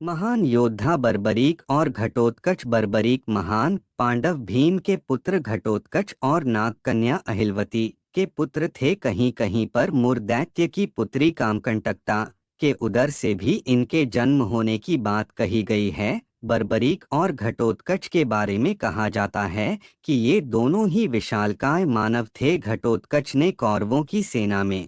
महान योद्धा बर्बरीक और घटोत्कच। बर्बरीक महान पांडव भीम के पुत्र, घटोत्कच और नागकन्या अहिलवती के पुत्र थे। कहीं कहीं पर मुरदैत्य की पुत्री कामकंटकता के उदर से भी इनके जन्म होने की बात कही गई है। बर्बरीक और घटोत्कच के बारे में कहा जाता है कि ये दोनों ही विशालकाय मानव थे। घटोत्कच ने कौरवों की सेना में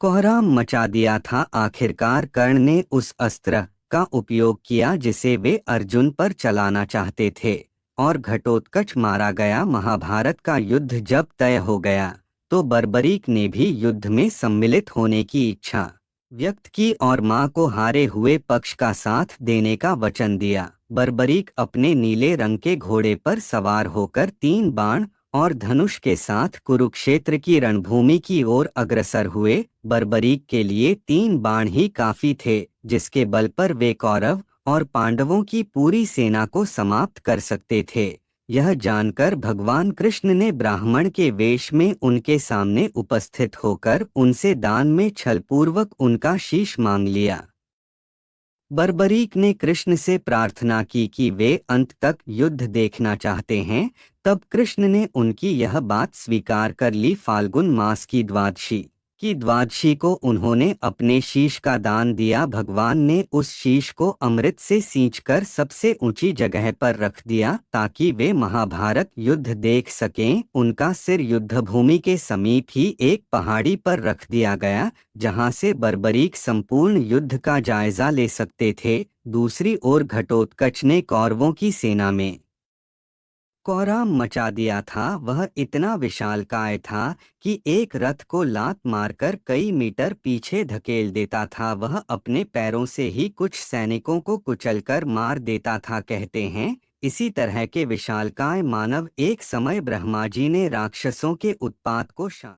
कोहराम मचा दिया था। आखिरकार कर्ण ने उस अस्त्र का उपयोग किया जिसे वे अर्जुन पर चलाना चाहते थे और घटोत्कच मारा गया। महाभारत का युद्ध जब तय हो गया तो बर्बरीक ने भी युद्ध में सम्मिलित होने की इच्छा व्यक्त की और मां को हारे हुए पक्ष का साथ देने का वचन दिया। बर्बरीक अपने नीले रंग के घोड़े पर सवार होकर 3 बाण और धनुष के साथ कुरुक्षेत्र की रणभूमि की ओर अग्रसर हुए। बर्बरीक के लिए 3 बाण ही काफी थे, जिसके बल पर वे कौरव और पांडवों की पूरी सेना को समाप्त कर सकते थे। यह जानकर भगवान कृष्ण ने ब्राह्मण के वेश में उनके सामने उपस्थित होकर उनसे दान में छलपूर्वक उनका शीश मांग लिया। बर्बरीक ने कृष्ण से प्रार्थना की कि वे अंत तक युद्ध देखना चाहते हैं। तब कृष्ण ने उनकी यह बात स्वीकार कर ली। फाल्गुन मास की द्वादशी को उन्होंने अपने शीश का दान दिया। भगवान ने उस शीश को अमृत से सींचकर सबसे ऊंची जगह पर रख दिया ताकि वे महाभारत युद्ध देख सकें। उनका सिर युद्धभूमि के समीप ही एक पहाड़ी पर रख दिया गया जहां से बर्बरीक संपूर्ण युद्ध का जायजा ले सकते थे। दूसरी ओर घटोत्कच ने कौरवों की सेना में कोहराम मचा दिया था। वह इतना विशालकाय था कि एक रथ को लात मारकर कई मीटर पीछे धकेल देता था। वह अपने पैरों से ही कुछ सैनिकों को कुचलकर मार देता था। कहते हैं इसी तरह के विशालकाय मानव एक समय ब्रह्मा जी ने राक्षसों के उत्पात को